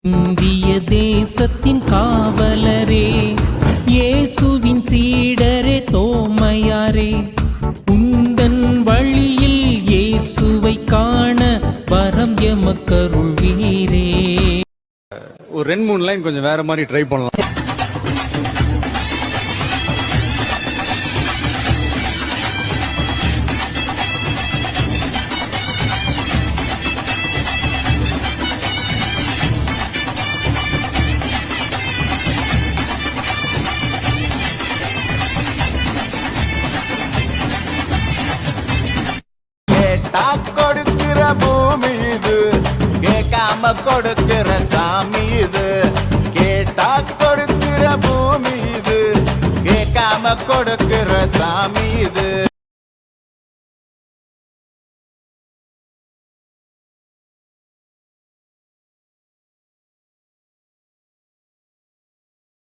இந்திய தேசத்தின் காவலரே, இயேசுவின் சீடரே, தோமையாரே, உந்தன் வழியில் இயேசுவை காண வரம் எமக்கருள்வீரே. ஒரு 2-3 லைன் கொஞ்சம் வேற மாதிரி ட்ரை பண்ணலாம். கொடுக்கிற பூமி இது, கேட்காம கொடுக்கிற சாமி இது. கேட்டா கொடுக்கிற பூமி இது, கேட்காம கொடுக்கிற சாமி இது.